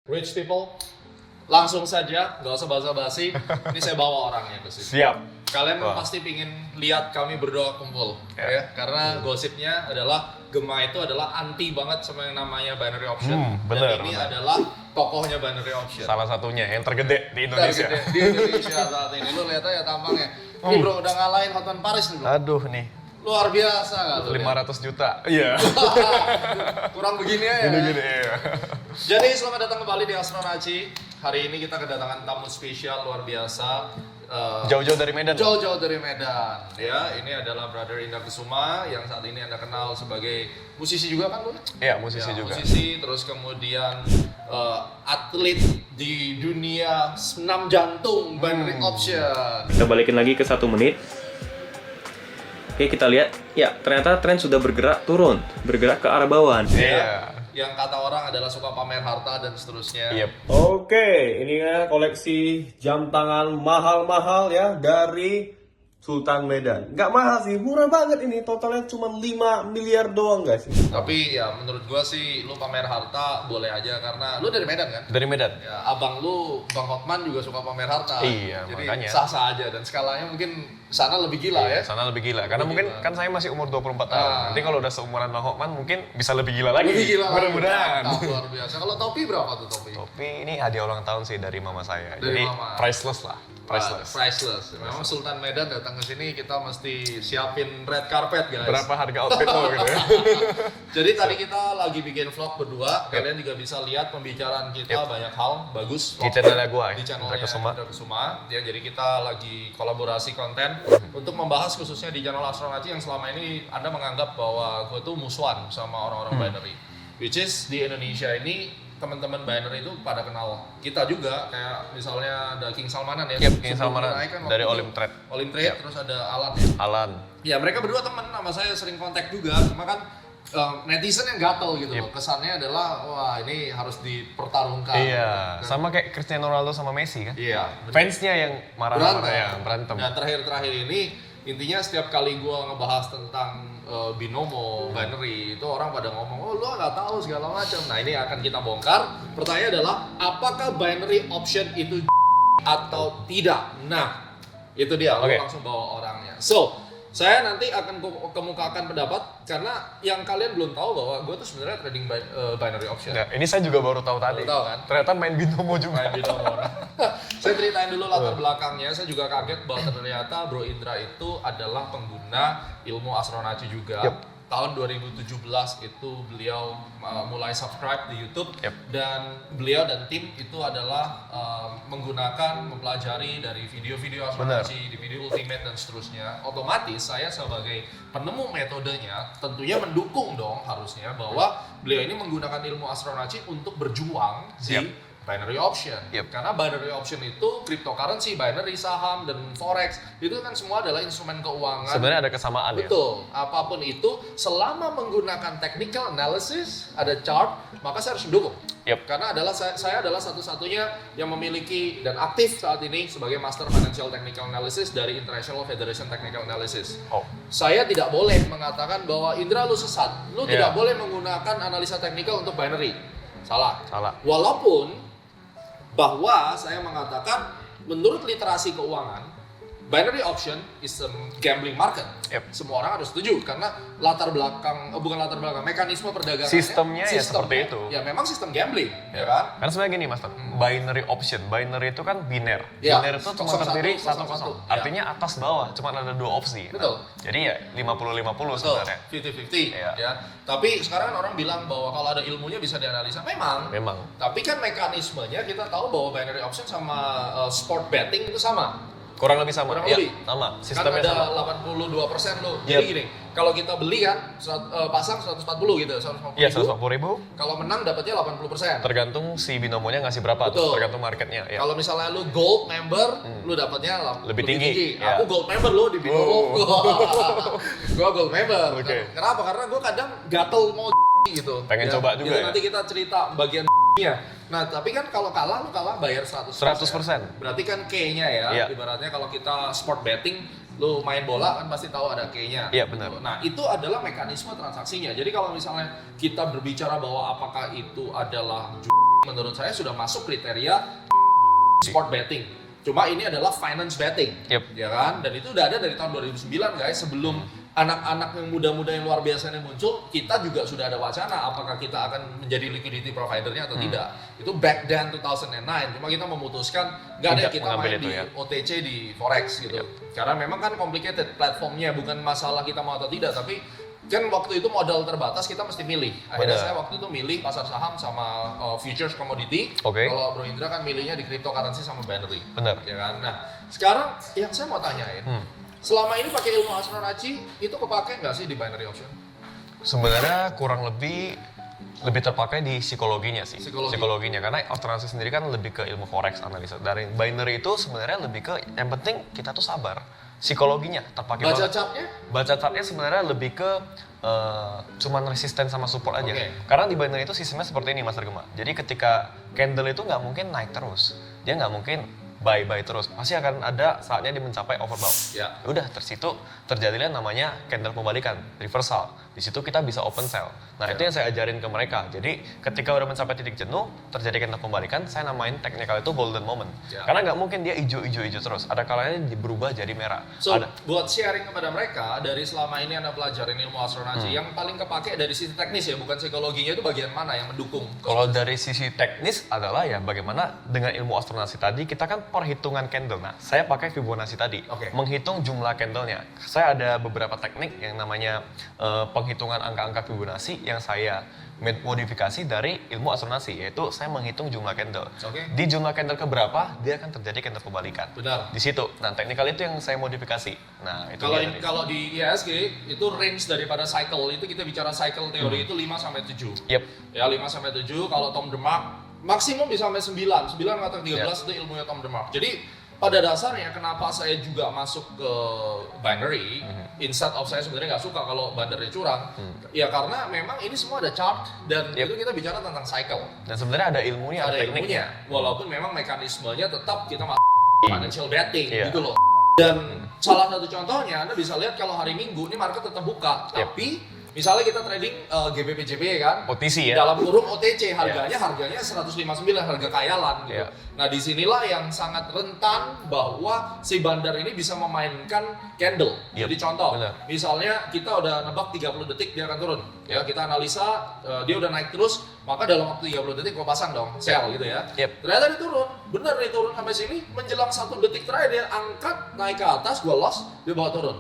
Rich people, langsung saja, nggak usah basa-basi. Ini saya bawa orangnya ke sini. Siap. Kalian pasti pingin lihat kami berdua kumpul, ya. Karena gosipnya adalah Gema itu adalah anti banget sama yang namanya binary option. Bener, Dan ini adalah tokohnya binary option. Salah satunya yang tergede di Indonesia. Tergede di Indonesia saat ini. Lu lihat aja tampangnya. Ini bro udah ngalahin Hotman Paris nih bro. Aduh nih. Luar biasa nggak tuh? 500 juta. Iya. Kurang begini aja. Gini-gini, iya. Jadi selamat datang kembali di Astronaci. Hari ini kita kedatangan tamu spesial luar biasa. Jauh-jauh dari Medan. Jauh-jauh dari Medan. Ya, ini adalah Brother Indra Kusuma yang saat ini Anda kenal sebagai musisi juga kan, Bun? Iya, musisi Ya, juga. Musisi, terus kemudian atlet di dunia senam jantung binary option. Kita balikin lagi ke 1 menit. Oke, kita lihat. Ya, ternyata tren sudah bergerak turun, bergerak ke arah bawah. Iya. Yang kata orang adalah suka pamer harta dan seterusnya. Iya. Oke, ini ya koleksi jam tangan mahal-mahal ya dari Sultan Medan. Nggak mahal sih, murah banget ini. Totalnya cuma 5 miliar doang guys. Tapi ya menurut gua sih lu pamer harta boleh aja karena lu dari Medan kan? Dari Medan. Ya, abang lu, Bang Hotman juga suka pamer harta. Iya, jadi makanya. sah-sah aja dan skalanya mungkin sana lebih gila ya. Sana lebih gila. Karena mungkin kan saya masih umur 24 tahun. Nanti kalau udah seumuran Bang Hotman mungkin bisa lebih gila lagi. Lebih gila lagi. Mudah-mudahan. Mantap, luar biasa. Kalau topi berapa tuh topi? Topi ini hadiah ulang tahun sih dari mama saya. Dari Jadi mama. priceless lah. Priceless. Priceless. Memang Sultan Medan datang ke sini kita mesti siapin red carpet guys. Berapa harga outfit lo gitu ya? Jadi tadi kita lagi bikin vlog berdua. Kalian juga bisa lihat pembicaraan kita banyak hal bagus. Di channelnya gua ya, Di channelnya Indra Kusuma. Indra Kusuma. Ya, jadi kita lagi kolaborasi konten untuk membahas khususnya di channel Astronaci yang selama ini Anda menganggap bahwa gue tuh musuhan sama orang-orang binary. Which is di Indonesia ini teman-teman binary itu pada kenal kita juga, kayak misalnya ada King Salmanan ya. Yep, King Sebelum Salmanan naik kan dari waktu itu Olim Trade. Olim Trade, Yep. terus ada Alan ya. Alan. Ya mereka berdua teman sama saya, sering kontak juga, cuma kan netizen yang gatel gitu loh. Kesannya adalah wah ini harus dipertarungkan. Iya, Dan- sama kayak Cristiano Ronaldo sama Messi kan? Iya. Fansnya yang marah-marah ya, berantem. Dan terakhir ini intinya setiap kali gua ngebahas tentang binomo, binary, itu orang pada ngomong, oh lu nggak tahu segala macam. Nah ini akan kita bongkar. Pertanyaan adalah, apakah binary option itu atau tidak? Nah, itu dia. Lu Oke. langsung bawa orangnya. So, saya nanti akan kemukakan pendapat karena yang kalian belum tahu bahwa gue tuh sebenarnya trading binary option. Nah, ini saya juga baru tahu tadi. Baru tahu kan? Ternyata main binomo juga. Main binomo. Saya ceritain dulu latar belakangnya. Saya juga kaget bahwa ternyata Bro Indra itu adalah pengguna ilmu astronaci juga. Yep. Tahun 2017 itu beliau mulai subscribe di YouTube. Yep. Dan beliau dan tim itu adalah menggunakan, mempelajari dari video-video astronaci, di video Ultimate dan seterusnya. Otomatis saya sebagai penemu metodenya tentunya mendukung dong harusnya bahwa beliau ini menggunakan ilmu astronaci untuk berjuang di binary option. Yep. Karena binary option itu cryptocurrency, binary saham dan forex itu kan semua adalah instrumen keuangan. Sebenarnya ada kesamaan ya. Betul. Apapun itu selama menggunakan technical analysis, ada chart, maka saya harus mendukung. Yep. Karena adalah saya adalah satu-satunya yang memiliki dan aktif saat ini sebagai Master Financial Technical Analysis dari International Federation Technical Analysis. Oh. Saya tidak boleh mengatakan bahwa Indra lu sesat. Lu tidak Yeah. boleh menggunakan analisa teknikal untuk binary. Salah. Salah. Walaupun bahwa saya mengatakan menurut literasi keuangan, binary option is a gambling market. Yep. Semua orang harus setuju karena latar belakang, bukan latar belakang, mekanisme perdagangannya, Sistemnya ya seperti itu. Ya memang sistem gambling, ya kan? Karena sebenarnya gini, Master. Binary option. Binary itu kan biner. Ya, Biner itu cuma 0-1, terdiri 0-1. 1-0. Artinya atas bawah, cuma ada 2 opsi. Betul. Jadi ya 50-50 Betul, sebenarnya. 50-50 Iya. ya. Tapi sekarang kan orang bilang bahwa kalau ada ilmunya bisa dianalisa. Memang. Tapi kan mekanismenya kita tahu bahwa binary option sama sport betting itu sama. Kurang lebih sama. Kurang Iya, lebih. sama. Kan Sistemnya ada sama. 82% loh. Yep. Jadi gini, kalau kita beli kan pasang 140 gitu, 150 Iya, ribu. 150.000. Kalau menang dapatnya 80%. Tergantung si binomonya ngasih berapa Betul. tuh, tergantung marketnya. Ya. Kalau misalnya lu gold member, lu dapatnya Lebih tinggi, ya. Aku gold member lu di binomo. Gua gold member. Oke. Kenapa? Karena gua kadang gatel mau gitu. Pengen coba juga Itu ya? nanti kita cerita bagian nya. Nah, tapi kan kalau kalah lu kalah bayar 100%. 100%. Berarti kan K-nya ya. Iya. Ibaratnya kalau kita sport betting, lu main bola kan pasti tahu ada K-nya. Iya, benar. Nah, itu adalah mekanisme transaksinya. Jadi kalau misalnya kita berbicara bahwa apakah itu adalah menurut saya sudah masuk kriteria sport betting. Cuma ini adalah finance betting, ya kan? Dan itu udah ada dari tahun 2009 guys, sebelum anak-anak yang muda-muda yang luar biasa ini muncul, kita juga sudah ada wacana apakah kita akan menjadi liquidity providernya atau tidak. Itu back then 2009, cuma kita memutuskan nggak ada kita main di OTC di Forex gitu. Karena memang kan complicated platformnya, bukan masalah kita mau atau tidak, tapi kan waktu itu modal terbatas, kita mesti milih. Akhirnya saya waktu itu milih pasar saham sama futures commodity. Kalau Bro Indra kan milihnya di cryptocurrency sama binary. Benar. Ya kan? Nah, sekarang yang saya mau tanyain, selama ini pakai ilmu astronaci itu kepake nggak sih di binary option? Sebenarnya kurang lebih terpakai di psikologinya sih. Psikologinya, karena astronaci sendiri kan lebih ke ilmu forex analisa. Dari binary itu sebenarnya lebih ke yang penting kita tuh sabar. Psikologinya terpakai Baca banget. chartnya? Baca chartnya sebenarnya lebih ke cuman resisten sama support aja. Karena di binary itu sistemnya seperti ini Mas Gema. Jadi ketika candle itu nggak mungkin naik terus, dia nggak mungkin buy terus, pasti akan ada saatnya dia mencapai overbought. Ya udah, tersitu terjadilah namanya candle pembalikan, reversal. Di situ kita bisa open sell. Nah itu yang saya ajarin ke mereka. Jadi ketika udah mencapai titik jenuh, terjadi candle pembalikan, saya namain technical itu golden moment. Karena nggak mungkin dia hijau terus. Ada kalanya berubah jadi merah. So buat sharing kepada mereka, dari selama ini Anda pelajarin ilmu astronaci, yang paling kepake dari sisi teknis ya, bukan psikologinya, itu bagian mana yang mendukung? Kalau dari sisi teknis adalah ya bagaimana dengan ilmu astronaci tadi, kita kan perhitungan candle. Nah, saya pakai Fibonacci tadi, menghitung jumlah candlenya. Saya ada beberapa teknik yang namanya penghitungan angka-angka Fibonacci yang saya modifikasi dari ilmu astronaci, yaitu saya menghitung jumlah candle. Di jumlah candle keberapa dia akan terjadi candle pembalikan. Benar. Di situ. Nah, teknikal itu yang saya modifikasi. Nah, itu kalau di IHSG itu range daripada cycle itu, kita bicara cycle teori itu 5 sampai 7. Ya 5 sampai 7. Kalau Tom DeMark maksimum bisa sampai 9 atau 13 itu ilmunya Tom DeMark. Jadi pada dasarnya kenapa saya juga masuk ke binary, instead of saya sebenarnya nggak suka kalau binary curang, ya karena memang ini semua ada chart dan itu kita bicara tentang cycle. Dan sebenarnya ada ilmunya, ada tekniknya. Walaupun memang mekanismenya tetap kita financial betting gitu loh. Dan salah satu contohnya Anda bisa lihat kalau hari Minggu ini market tetap buka, tapi misalnya kita trading GBP/JPY kan, OTC ya, dalam kurung OTC, harganya 159, harga kayalan gitu. Nah disinilah yang sangat rentan bahwa si bandar ini bisa memainkan candle. Jadi contoh, misalnya kita udah nebak 30 detik dia akan turun, ya kita analisa dia udah naik terus, maka dalam waktu 30 detik gua pasang dong sell gitu ya. Ternyata dia turun, bener nih turun sampai sini, menjelang 1 detik terakhir dia angkat naik ke atas, gua loss, dia bawa turun.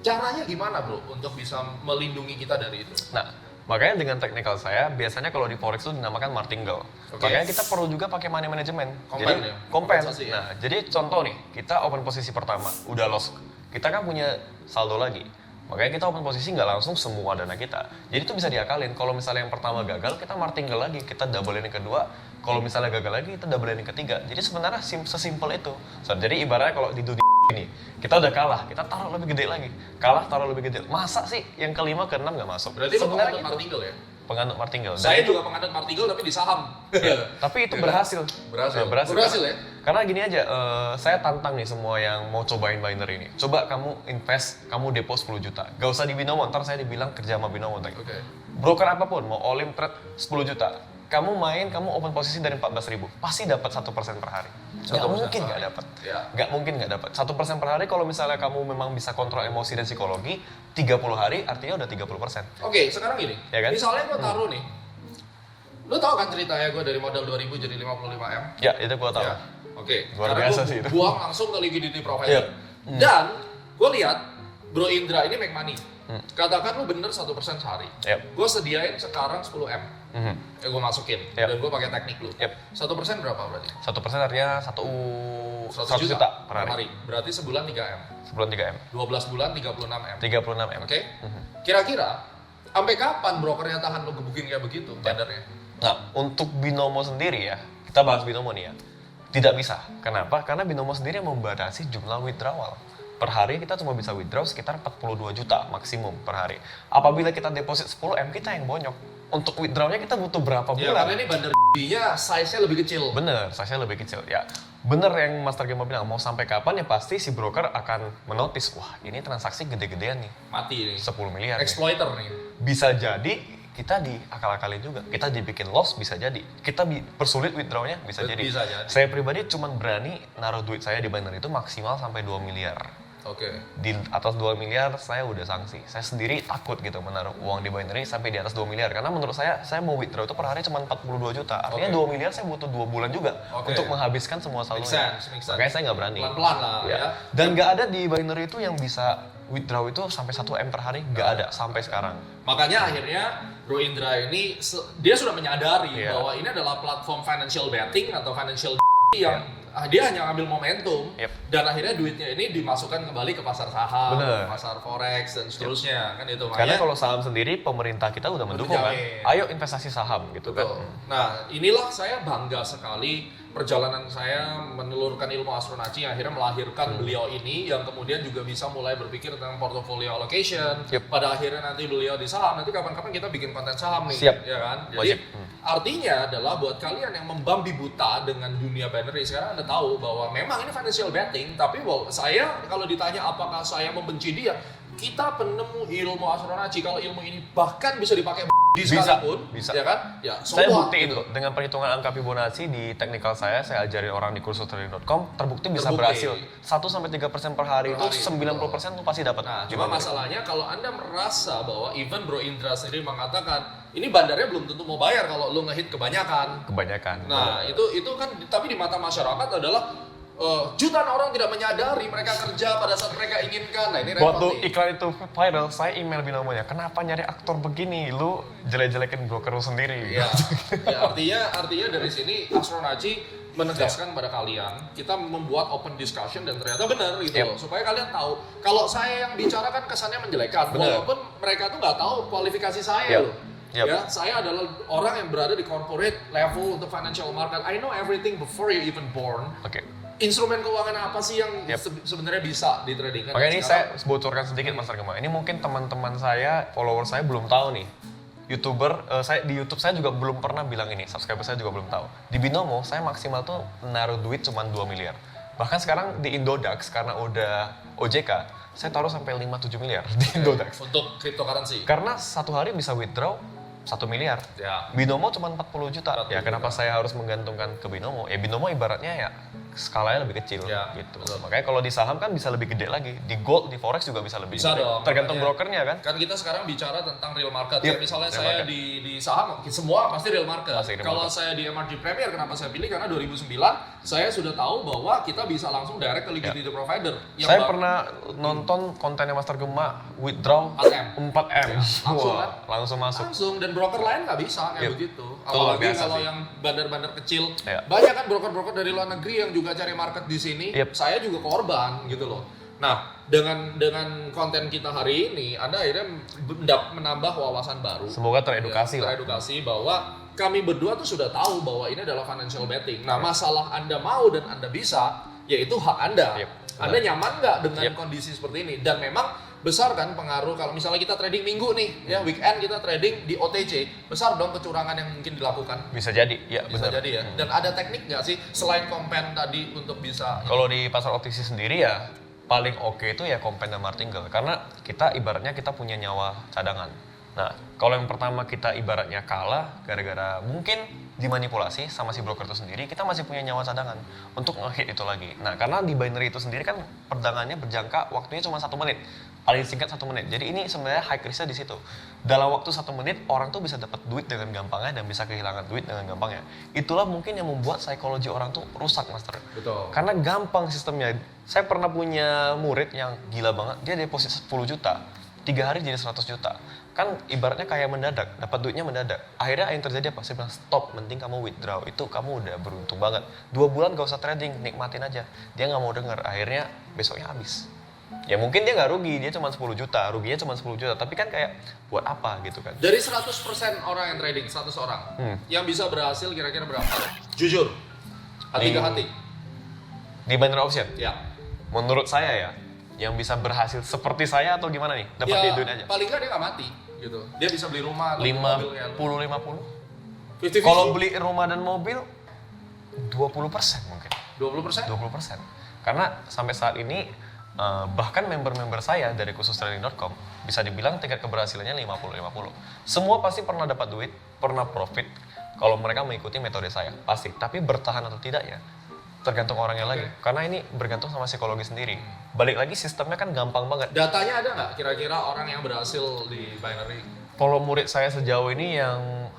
Caranya gimana bro untuk bisa melindungi kita dari itu? Nah, makanya dengan teknikal saya, biasanya kalau di forex itu dinamakan martingale. Makanya kita perlu juga pakai money management. Jadi kompen. Nah, jadi contoh nih, kita open posisi pertama, udah loss. Kita kan punya saldo lagi. Makanya kita open posisi nggak langsung semua dana kita. Jadi itu bisa diakalin. Kalau misalnya yang pertama gagal, kita martingale lagi, kita doublein yang kedua. Kalau misalnya gagal lagi, kita doublein yang ketiga. Jadi sebenarnya sesimpel itu. Jadi ibaratnya kalau di dunia ini, kita udah kalah, kita taruh lebih gede lagi. Kalah, taruh lebih gede. Masa sih yang kelima ke enam nggak masuk? Berarti lo penganut martingale ya? Penganut martingale. Saya juga penganut martingale tapi di saham. Tapi itu berhasil. Berhasil ya? Karena gini aja, saya tantang nih semua yang mau cobain binary ini. Coba kamu invest, kamu depo 10 juta. Gak usah di Binomo, ntar saya dibilang kerja sama Binomo lagi. Broker apapun, mau all in trade 10 juta. Kamu main, kamu open posisi dari 14.000, pasti dapat 1% per hari. Nggak mungkin nggak dapat. Nggak mungkin nggak dapat. 1% per hari kalau misalnya kamu memang bisa kontrol emosi dan psikologi, 30 hari artinya udah 30%. Oke, sekarang gini. Ya kan? Misalnya gue taruh nih, lo tau kan ceritanya gue dari modal 2.000 jadi 55M? Ya, itu gue tahu. Luar biasa sih itu. Buang langsung ke liquidity provider. Dan gue lihat Bro Indra ini make money. Katakan lu bener 1% sehari. Gue sediain sekarang 10M. Gue masukin dan gue pakai teknik lu. 1% berapa berarti? 1% artinya 100 juta per hari. Berarti sebulan 3M. Sebulan 3M. 12 bulan 36M. 36M. Oke. Kira-kira sampai kapan brokernya tahan lu gebukin kayak begitu bandarnya? Nah, untuk Binomo sendiri ya, kita bahas Binomo nih ya. Tidak bisa. Kenapa? Karena Binomo sendiri membatasi jumlah withdrawal. Per hari kita cuma bisa withdraw sekitar 42 juta maksimum per hari. Apabila kita deposit 10M, kita yang bonyok. Untuk withdrawnya kita butuh berapa bulan? Ya, karena ini bandar nya size-nya lebih kecil. Bener, size-nya lebih kecil. Ya, bener yang Mas Targema bilang, mau sampai kapan ya pasti si broker akan menotis, wah ini transaksi gede-gedean nih. Mati nih. 10 miliar. Exploiter nih. Bisa jadi kita diakal-akalin juga. Kita dibikin loss bisa jadi. Kita persulit withdrawnya bisa jadi. Bisa jadi. Saya pribadi cuma berani naruh duit saya di Binary itu maksimal sampai 2 miliar. Oke. Di atas 2 miliar saya udah sanksi. Saya sendiri takut gitu menaruh uang di Binary sampai di atas 2 miliar. Karena menurut saya mau withdraw itu per hari cuma 42 juta. Artinya 2 miliar saya butuh 2 bulan juga untuk menghabiskan semua saldonya. Make sense. Makanya saya nggak berani. Pelan-pelan lah ya. Dan nggak ada di Binary itu yang bisa withdraw itu sampai 1 M per hari. Nggak ada sampai sekarang. Makanya akhirnya Bro Indra ini, dia sudah menyadari bahwa ini adalah platform financial betting atau financial yang dia hanya ngambil momentum dan akhirnya duitnya ini dimasukkan kembali ke pasar saham, pasar forex dan seterusnya kan itu. Karena kalau saham sendiri pemerintah kita udah mendukung kan. Ayo investasi saham gitu kan. Nah inilah saya bangga sekali perjalanan saya menelurkan ilmu astronaci yang akhirnya melahirkan beliau ini yang kemudian juga bisa mulai berpikir tentang portfolio allocation. Pada akhirnya nanti beliau di saham, nanti kapan-kapan kita bikin konten saham nih. Ya kan? Jadi artinya adalah buat kalian yang membabi buta dengan dunia binary sekarang Anda tahu bahwa memang ini financial betting, tapi saya kalau ditanya apakah saya membenci dia, kita penemu ilmu astronaci, kalau ilmu ini bahkan bisa dipakai sekalipun, ya kan? Ya, saya buktiin gitu. Dengan perhitungan angka Fibonacci di teknikal saya ajarin orang di kursustraining.com, terbukti bisa berhasil 1-3% per hari itu 90% tuh pasti dapat. Nah, cuma masalahnya kalau Anda merasa bahwa even Bro Indra sendiri mengatakan ini bandarnya belum tentu mau bayar kalau lu ngehit kebanyakan. Nah, itu kan tapi di mata masyarakat adalah jutaan orang tidak menyadari mereka kerja pada saat mereka inginkan. Nah, ini repot. Waktu iklan itu viral, saya email binomonya, kenapa nyari aktor begini? Lu jelek-jelekin broker lu sendiri. Ya, artinya dari sini Astronaci menegaskan pada kalian, kita membuat open discussion dan ternyata benar gitu loh. Supaya kalian tahu, kalau saya yang bicara kan kesannya menjelekan, walaupun mereka tuh nggak tahu kualifikasi saya loh. Ya, saya adalah orang yang berada di corporate level untuk financial market. I know everything before you even born. Instrumen keuangan apa sih yang sebenarnya bisa ditradingkan? Makanya ini saya bocorkan sedikit Mas Argema. Ini mungkin teman-teman saya, follower saya belum tahu nih. YouTuber, di YouTube saya juga belum pernah bilang ini. Subscriber saya juga belum tahu. Di Binomo saya maksimal tuh naruh duit cuma 2 miliar. Bahkan sekarang di Indodax karena udah OJK, saya taruh sampai 5-7 miliar di Indodax. Untuk cryptocurrency? Karena satu hari bisa withdraw 1 miliar. Binomo cuma 40 juta. Ya kenapa saya harus menggantungkan ke Binomo? Ya Binomo ibaratnya ya skalanya lebih kecil gitu. Makanya kalau di saham kan bisa lebih gede lagi. Di gold, di forex juga bisa lebih gede. Dong. Tergantung brokernya kan. Kan kita sekarang bicara tentang real market. Ya, misalnya saya di saham, semua pasti real market. Kalau saya di MRG Premier, kenapa saya pilih? Karena 2009 saya sudah tahu bahwa kita bisa langsung direct ke liquidity provider. Saya pernah nonton kontennya Master Gema, withdraw 4M. Langsung kan? Langsung masuk. Langsung, dan broker lain nggak bisa kayak begitu. Apalagi kalau yang bandar-bandar kecil. Banyak kan broker-broker dari luar negeri yang juga cari market di sini. Saya juga korban gitu loh. Nah, dengan konten kita hari ini, Anda akhirnya menambah wawasan baru. Semoga teredukasi lah. Teredukasi bahwa kami berdua tuh sudah tahu bahwa ini adalah financial betting. Nah, masalah Anda mau dan Anda bisa, yaitu hak Anda. Anda nyaman nggak dengan kondisi seperti ini? Dan memang besar kan pengaruh kalau misalnya kita trading minggu nih, ya weekend kita trading di OTC, besar dong kecurangan yang mungkin dilakukan. Bisa jadi, bisa jadi ya. Dan ada teknik nggak sih selain kompen tadi untuk bisa? Kalau di pasar OTC sendiri ya paling oke itu ya kompen dan martingale karena kita ibaratnya kita punya nyawa cadangan. Nah, kalau yang pertama kita ibaratnya kalah gara-gara mungkin dimanipulasi sama si broker itu sendiri, kita masih punya nyawa cadangan untuk nge-hit itu lagi. Nah, karena di binary itu sendiri kan perdagangannya berjangka waktunya cuma 1 menit. Paling singkat 1 menit. Jadi ini sebenarnya high risk-nya di situ. Dalam waktu 1 menit orang tuh bisa dapat duit dengan gampangnya dan bisa kehilangan duit dengan gampangnya. Itulah mungkin yang membuat psikologi orang tuh rusak, Master. Betul. Karena gampang sistemnya. Saya pernah punya murid yang gila banget. Dia deposit 10 juta. 3 hari jadi 100 juta. Kan ibaratnya kayak mendadak, dapat duitnya mendadak. Akhirnya yang terjadi apa? Saya bilang stop, mending kamu withdraw. Itu kamu udah beruntung banget. 2 bulan gak usah trading, nikmatin aja. Dia gak mau denger, akhirnya besoknya habis. Ya mungkin dia nggak rugi, dia cuma 10 juta, ruginya cuma 10 juta, tapi kan kayak buat apa gitu kan. Dari 100% orang yang trading, 100 orang, yang bisa berhasil kira-kira berapa? Jujur, hati ke hati. Di binary option? Ya. Menurut saya ya, yang bisa berhasil seperti saya atau gimana nih? Dapat duit aja? Paling nggak dia nggak mati gitu. Dia bisa beli rumah, 50-50. Kalau beli rumah dan mobil, 20% mungkin. 20%? 20%. Karena sampai saat ini, bahkan member-member saya dari khususTrading.com bisa dibilang tingkat keberhasilannya 50-50. Semua pasti pernah dapat duit, pernah profit kalau mereka mengikuti metode saya, pasti. Tapi bertahan atau tidak ya, tergantung orangnya lagi. Karena ini bergantung sama psikologi sendiri. Balik lagi sistemnya kan gampang banget. Datanya ada nggak kira-kira orang yang berhasil di binary? Kalau murid saya sejauh ini yang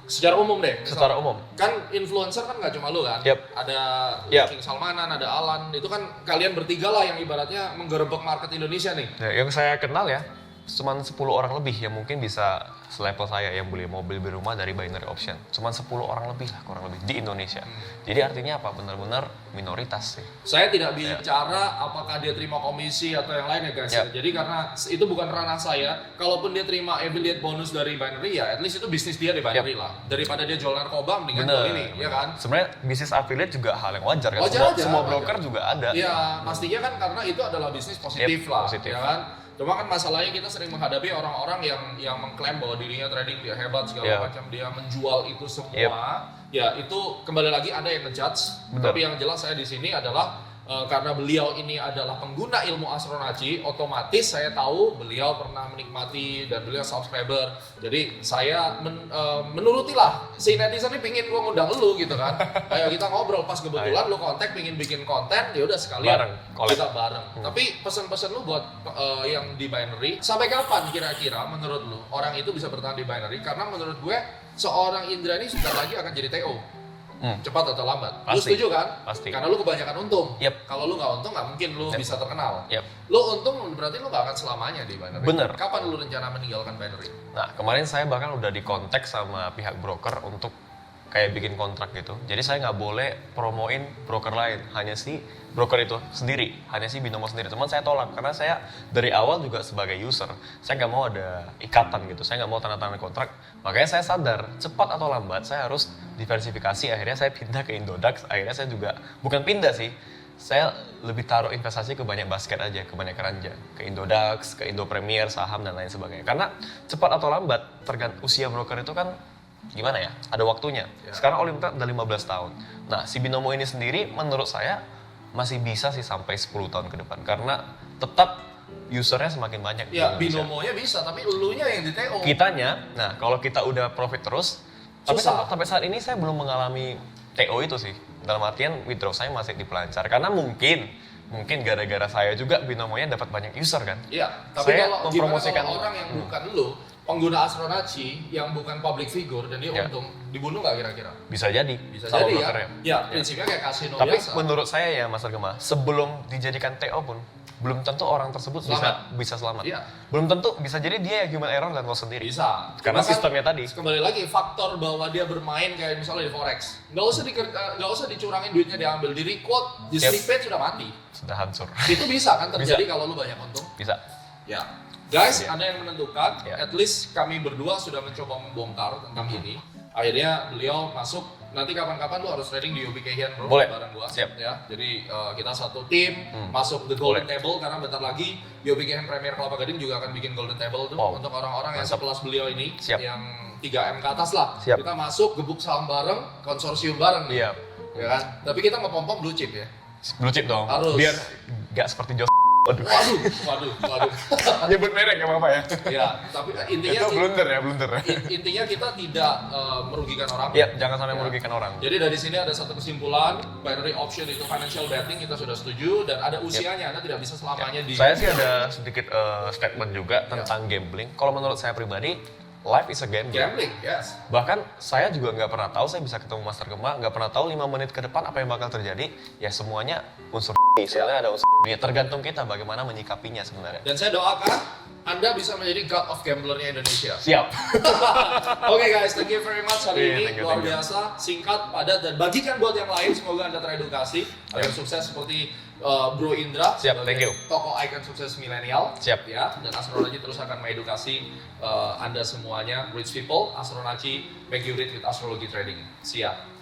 Secara umum deh. secara umum, Kan influencer kan nggak cuma lu kan? Yep. Ada Yep. King Salmanan, ada Alan. Itu kan kalian bertiga lah yang ibaratnya menggerebek market Indonesia nih. ya, yang saya kenal ya, cuman 10 orang lebih yang mungkin bisa selevel saya yang beli mobil, beli rumah dari binary option. Cuman 10 orang lebih lah, kurang lebih di Indonesia. Jadi artinya apa? Benar-benar minoritas sih. Saya tidak bicara apakah dia terima komisi atau yang lain ya guys. Yep. Jadi karena itu bukan ranah saya. Kalaupun dia terima affiliate bonus dari binary ya, at least itu bisnis dia di binary lah. Daripada dia jual narkoba mendingan jual ini, ya kan? Sebenarnya bisnis affiliate juga hal yang wajar kan. Wajar aja, Semua wajar. broker juga ada. Iya, pastinya kan karena itu adalah bisnis positif lah, positif. ya kan? Cuma kan masalahnya kita sering menghadapi orang-orang yang mengklaim bahwa dirinya trading, dia hebat segala macam, dia menjual itu semua. Ya itu kembali lagi ada yang ngejudge. Tapi yang jelas saya di sini adalah karena beliau ini adalah pengguna ilmu astronaci, otomatis saya tahu beliau pernah menikmati dan beliau subscriber. Jadi saya menurutilah si netizen ini pingin gua ngundang lu gitu kan. Kayak kita ngobrol pas kebetulan lu kontak pingin bikin konten, ya udah sekalian Bareng, collab. kita bareng. Tapi pesan-pesan lu buat yang di binary, sampai kapan kira-kira menurut lu orang itu bisa bertahan di binary? Karena menurut gue seorang Indra ini sebentar lagi akan jadi TO. Cepat atau lambat. Lu Pasti. setuju kan? Pasti. Karena lu kebanyakan untung. Yep. Kalau lu nggak untung nggak mungkin lu bisa terkenal. Yep. Lu untung berarti lu nggak akan selamanya di binary. Bener. Kapan lu rencana meninggalkan binary? Nah, kemarin saya bahkan udah dikontak sama pihak broker untuk kayak bikin kontrak gitu. Jadi saya nggak boleh promoin broker lain, hanya si broker itu sendiri, hanya si binomo sendiri. Cuman saya tolak karena saya dari awal juga sebagai user, saya nggak mau ada ikatan gitu, saya nggak mau tanda tangan kontrak. Makanya saya sadar cepat atau lambat saya harus diversifikasi. Akhirnya saya pindah ke Indodax. Akhirnya saya juga bukan pindah sih, saya lebih taruh investasi ke banyak basket aja, ke banyak keranjang, ke Indodax, ke Indo Premier, saham dan lain sebagainya. Karena cepat atau lambat tergantung usia broker itu kan gimana ya, ada waktunya. Sekarang Olimpiade udah 15 tahun. Nah, si binomo ini sendiri menurut saya masih bisa sih sampai 10 tahun ke depan karena tetap usernya semakin banyak di Ya, Indonesia. binomonya bisa, tapi elunya yang di TO. Kitanya, nah kalau kita udah profit terus, tapi Susah. sampai saat ini saya belum mengalami TO itu sih. Dalam artian withdraw saya masih dipelancar karena mungkin gara-gara saya juga binomonya dapat banyak user kan. Iya, tapi Saya kalau gimana mempromosikan- kalau orang yang bukan lu, pengguna astronaci yang bukan public figure dan dia Ya. untung, dibunuh nggak kira-kira? Bisa jadi. Bisa sama jadi ya. brokernya. Ya, prinsipnya kayak kasino Tapi biasa. menurut saya ya Mas Argema, sebelum dijadikan TO pun belum tentu orang tersebut bisa selamat. Iya. Belum tentu, bisa jadi dia human error dan loss sendiri. Bisa. Karena Cuma kan, sistemnya tadi. Kembali lagi faktor bahwa dia bermain kayak misalnya di forex, nggak usah dicurangin duitnya diambil, di requote, di Yep. strip sudah mati. Sudah hancur. Itu bisa kan terjadi kalau lu banyak untung. Bisa. Ya. Guys, Anda yang menentukan, Ya. at least kami berdua sudah mencoba membongkar tentang ini. Akhirnya beliau masuk, nanti kapan-kapan lu harus trading di Ubication bro, Boleh. bareng gua. Siap. Ya, jadi kita satu tim masuk the golden table karena bentar lagi Ubication Premier Kelapa Gading juga akan bikin golden table tuh Wow. untuk orang-orang yang Mantap. sekelas beliau ini, Siap. yang 3M ke atas lah. Siap. Kita masuk gebuk saham bareng, konsorsium bareng nih. Iya. Ya kan? Tapi kita ngepom-pom blue chip ya. Blue chip dong. Harus. Biar nggak seperti Jos. Waduh. Waduh. Nyebut merek ya apa ya? Ya, tapi intinya Itu blunder ya, blunder. intinya kita tidak merugikan orang. Iya, jangan sampai Ya. merugikan orang. Jadi dari sini ada satu kesimpulan, binary option itu financial betting, kita sudah setuju dan ada usianya, Anda tidak bisa selamanya di. Saya sih ada sedikit statement juga tentang gambling. Kalau menurut saya pribadi, life is a gambling. Gambling, yes. Bahkan saya juga nggak pernah tahu saya bisa ketemu Master Gema, nggak pernah tahu 5 menit ke depan apa yang bakal terjadi. Ya semuanya unsur sebenarnya ada unsur. Ya tergantung kita bagaimana menyikapinya sebenarnya. Dan saya doakan Anda bisa menjadi god of gamblernya Indonesia. Siap. Oke guys, thank you very much hari Iya, ini, thank you, luar thank you. biasa, singkat, padat, dan bagikan buat yang lain. Semoga Anda teredukasi agar sukses seperti Bro Indra Siap, sebagai thank you. tokoh ikon sukses milenial. Siap. Ya, dan Astronaci terus akan mengedukasi Anda semuanya, rich people. Astronaci, make you rich with astrology trading. Siap.